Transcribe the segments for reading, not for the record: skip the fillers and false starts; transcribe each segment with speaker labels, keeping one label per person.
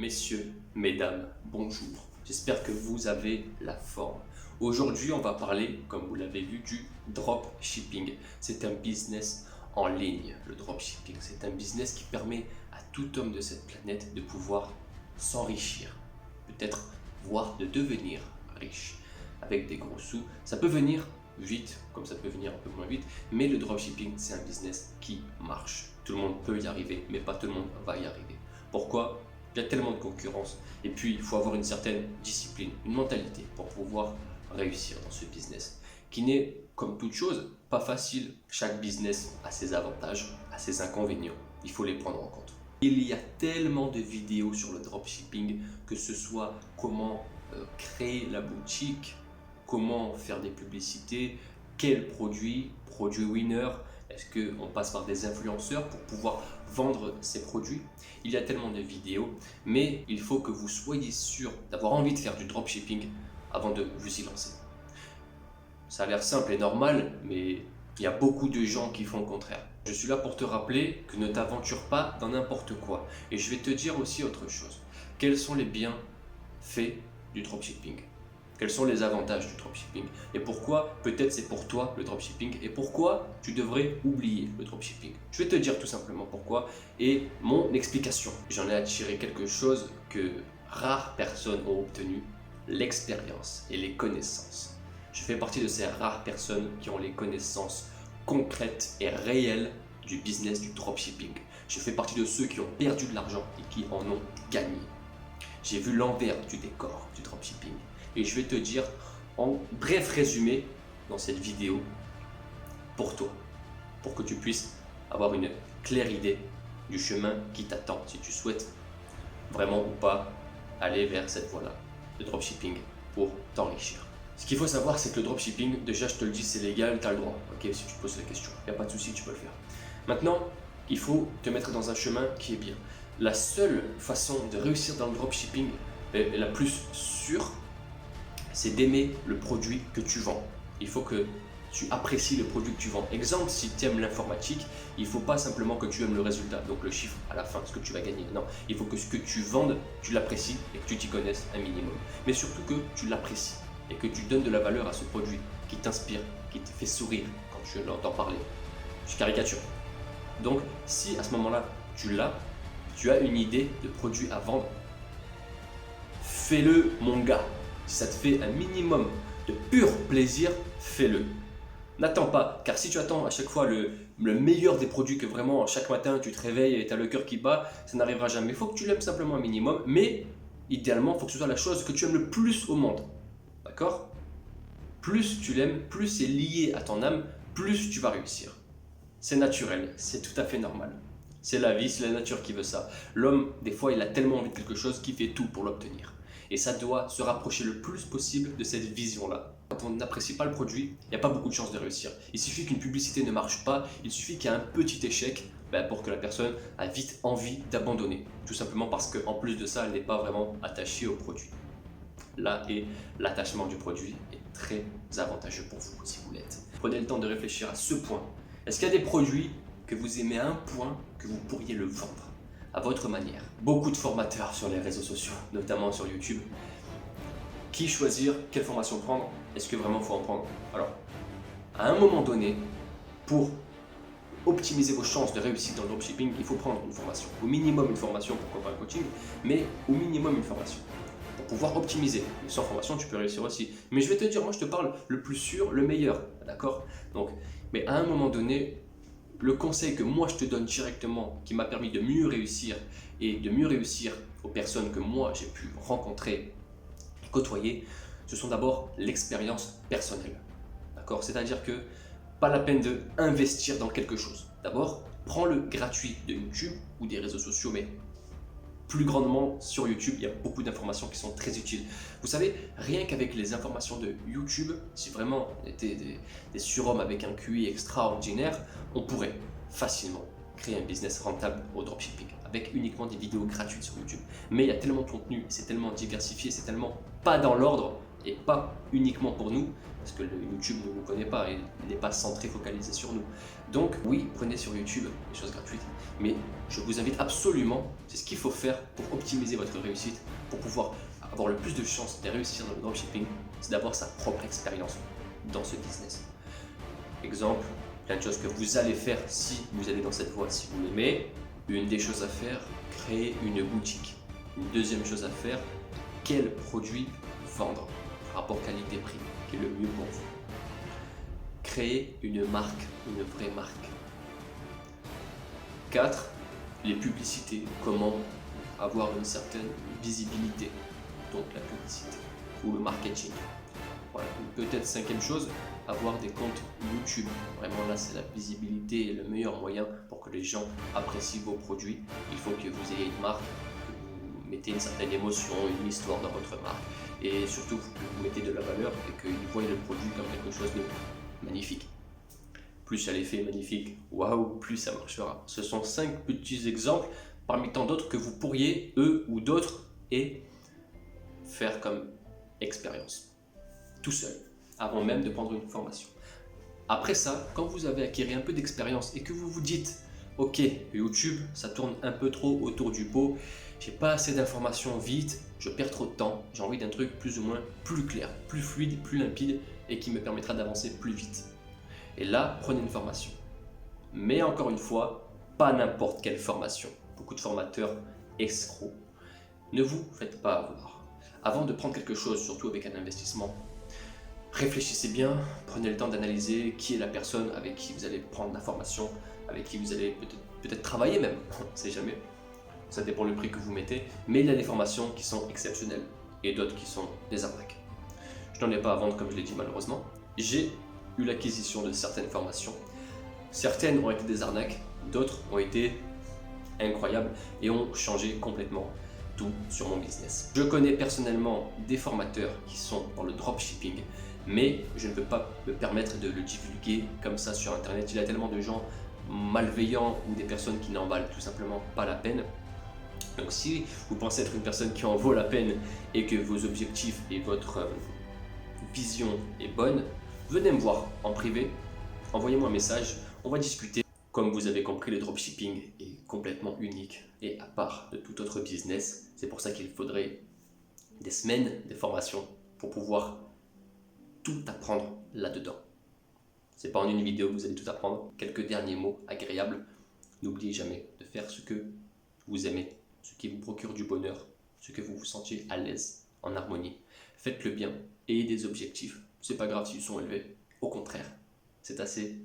Speaker 1: Messieurs, mesdames, bonjour. J'espère que vous avez la forme. Aujourd'hui, on va parler, comme vous l'avez vu, du dropshipping. C'est un business en ligne, le dropshipping. C'est un business qui permet à tout homme de cette planète de pouvoir s'enrichir, peut-être voire de devenir riche avec des gros sous. Ça peut venir vite, comme ça peut venir un peu moins vite, mais le dropshipping, c'est un business qui marche. Tout le monde peut y arriver, mais pas tout le monde va y arriver. Pourquoi ? Il y a tellement de concurrence et puis il faut avoir une certaine discipline, une mentalité pour pouvoir réussir dans ce business qui n'est, comme toute chose, pas facile. Chaque business a ses avantages, a ses inconvénients, il faut les prendre en compte. Il y a tellement de vidéos sur le dropshipping, que ce soit comment créer la boutique, comment faire des publicités, quel produit winner, est-ce qu'on passe par des influenceurs pour pouvoir vendre ces produits. Il y a tellement de vidéos, mais il faut que vous soyez sûr d'avoir envie de faire du dropshipping avant de vous y lancer. Ça a l'air simple et normal, mais il y a beaucoup de gens qui font le contraire. Je suis là pour te rappeler que ne t'aventure pas dans n'importe quoi. Et je vais te dire aussi autre chose. Quels sont les bienfaits du dropshipping ? Quels sont les avantages du dropshipping et pourquoi peut-être c'est pour toi le dropshipping et pourquoi tu devrais oublier le dropshipping. Je vais te dire tout simplement pourquoi et mon explication. J'en ai attiré quelque chose que rares personnes ont obtenu, l'expérience et les connaissances. Je fais partie de ces rares personnes qui ont les connaissances concrètes et réelles du business du dropshipping. Je fais partie de ceux qui ont perdu de l'argent et qui en ont gagné. J'ai vu l'envers du décor du dropshipping. Et je vais te dire en bref résumé dans cette vidéo pour toi, pour que tu puisses avoir une claire idée du chemin qui t'attend si tu souhaites vraiment ou pas aller vers cette voie-là, le dropshipping pour t'enrichir. Ce qu'il faut savoir, c'est que le dropshipping, déjà je te le dis, c'est légal, tu as le droit, ok, si tu te poses la question, il n'y a pas de souci, tu peux le faire. Maintenant, il faut te mettre dans un chemin qui est bien. La seule façon de réussir dans le dropshipping, la plus sûre, c'est d'aimer le produit que tu vends. Il faut que tu apprécies le produit que tu vends. Exemple, si tu aimes l'informatique, il ne faut pas simplement que tu aimes le résultat, donc le chiffre à la fin, ce que tu vas gagner. Non, il faut que ce que tu vendes, tu l'apprécies et que tu t'y connaisses un minimum. Mais surtout que tu l'apprécies et que tu donnes de la valeur à ce produit qui t'inspire, qui te fait sourire quand tu l'entends parler. Je caricature. Donc, si à ce moment-là, tu as une idée de produit à vendre, fais-le mon gars. Si ça te fait un minimum de pur plaisir, fais-le. N'attends pas, car si tu attends à chaque fois le meilleur des produits, que vraiment chaque matin tu te réveilles et tu as le cœur qui bat, ça n'arrivera jamais. Il faut que tu l'aimes simplement un minimum, mais idéalement, il faut que ce soit la chose que tu aimes le plus au monde. D'accord ? Plus tu l'aimes, plus c'est lié à ton âme, plus tu vas réussir. C'est naturel, c'est tout à fait normal. C'est la vie, c'est la nature qui veut ça. L'homme, des fois, il a tellement envie de quelque chose qu'il fait tout pour l'obtenir. Et ça doit se rapprocher le plus possible de cette vision-là. Quand on n'apprécie pas le produit, il n'y a pas beaucoup de chances de réussir. Il suffit qu'une publicité ne marche pas, il suffit qu'il y ait un petit échec pour que la personne a vite envie d'abandonner. Tout simplement parce qu'en plus de ça, elle n'est pas vraiment attachée au produit. Là, et l'attachement du produit est très avantageux pour vous si vous l'êtes. Prenez le temps de réfléchir à ce point. Est-ce qu'il y a des produits que vous aimez à un point que vous pourriez le vendre à votre manière? Beaucoup de formateurs sur les réseaux sociaux, notamment sur YouTube. Qui choisir, quelle formation prendre? Est-ce que vraiment il faut en prendre? Alors, à un moment donné, pour optimiser vos chances de réussite dans le dropshipping, il faut prendre une formation. Au minimum une formation, pourquoi pas un coaching, mais au minimum une formation. Pour pouvoir optimiser. Sans formation, tu peux réussir aussi. Mais je vais te dire, moi je te parle le plus sûr, le meilleur. D'accord? Donc, mais à un moment donné, le conseil que moi je te donne directement, qui m'a permis de mieux réussir et de mieux réussir aux personnes que moi j'ai pu rencontrer et côtoyer, ce sont d'abord l'expérience personnelle. D'accord ? C'est-à-dire que pas la peine d'investir dans quelque chose. D'abord, prends le gratuit de YouTube ou des réseaux sociaux, mais plus grandement sur YouTube, il y a beaucoup d'informations qui sont très utiles. Vous savez, rien qu'avec les informations de YouTube, si vraiment on était des surhommes avec un QI extraordinaire, on pourrait facilement créer un business rentable au dropshipping avec uniquement des vidéos gratuites sur YouTube. Mais il y a tellement de contenu, c'est tellement diversifié, c'est tellement pas dans l'ordre et pas uniquement pour nous, parce que le YouTube ne nous connaît pas, il n'est pas centré, focalisé sur nous. Donc oui, prenez sur YouTube des choses gratuites, mais je vous invite absolument, c'est ce qu'il faut faire pour optimiser votre réussite, pour pouvoir avoir le plus de chances de réussir dans le dropshipping, c'est d'avoir sa propre expérience dans ce business. Exemple, plein de choses que vous allez faire si vous allez dans cette voie, si vous l'aimez. Une des choses à faire, créer une boutique. Une deuxième chose à faire, quel produit vendre, rapport qualité-prix, qui est le mieux pour vous. Créer une marque, une vraie marque. 4. Les publicités, comment avoir une certaine visibilité, donc la publicité ou le marketing. Voilà. Peut-être 5e chose, avoir des comptes YouTube. Vraiment là, c'est la visibilité et le meilleur moyen pour que les gens apprécient vos produits. Il faut que vous ayez une marque, que vous mettez une certaine émotion, une histoire dans votre marque et surtout que vous mettez de la valeur et qu'ils voient le produit comme quelque chose de magnifique. Plus il y a l'effet magnifique, waouh, plus ça marchera. Ce sont 5 petits exemples parmi tant d'autres que vous pourriez, eux ou d'autres, et faire comme expérience, tout seul, avant même de prendre une formation. Après ça, quand vous avez acquis un peu d'expérience et que vous vous dites ok, YouTube, ça tourne un peu trop autour du pot, j'ai pas assez d'informations vite, je perds trop de temps, j'ai envie d'un truc plus ou moins plus clair, plus fluide, plus limpide et qui me permettra d'avancer plus vite. Et là, prenez une formation. Mais encore une fois, pas n'importe quelle formation. Beaucoup de formateurs escrocs. Ne vous faites pas avoir. Avant de prendre quelque chose, surtout avec un investissement, réfléchissez bien, prenez le temps d'analyser qui est la personne avec qui vous allez prendre la formation, avec qui vous allez peut-être travailler même, on ne sait jamais. Ça dépend le prix que vous mettez, mais il y a des formations qui sont exceptionnelles et d'autres qui sont des arnaques. Je n'en ai pas à vendre comme je l'ai dit malheureusement. J'ai eu l'acquisition de certaines formations. Certaines ont été des arnaques, d'autres ont été incroyables et ont changé complètement tout sur mon business. Je connais personnellement des formateurs qui sont dans le dropshipping, mais je ne peux pas me permettre de le divulguer comme ça sur internet. Il y a tellement de gens malveillants ou des personnes qui n'en valent tout simplement pas la peine. Donc si vous pensez être une personne qui en vaut la peine et que vos objectifs et votre vision est bonne, venez me voir en privé, envoyez-moi un message, on va discuter. Comme vous avez compris, le dropshipping est complètement unique et à part de tout autre business. C'est pour ça qu'il faudrait des semaines de formation pour pouvoir tout apprendre là-dedans. C'est pas en une vidéo que vous allez tout apprendre. Quelques derniers mots agréables. N'oubliez jamais de faire ce que vous aimez, ce qui vous procure du bonheur, ce que vous vous sentiez à l'aise, en harmonie. Faites le bien, ayez des objectifs. C'est pas grave s'ils sont élevés. Au contraire, c'est assez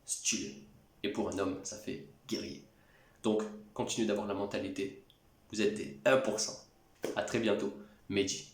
Speaker 1: stylé. Et pour un homme, ça fait guerrier. Donc, continuez d'avoir la mentalité. Vous êtes des 1%. À très bientôt. Mehdi.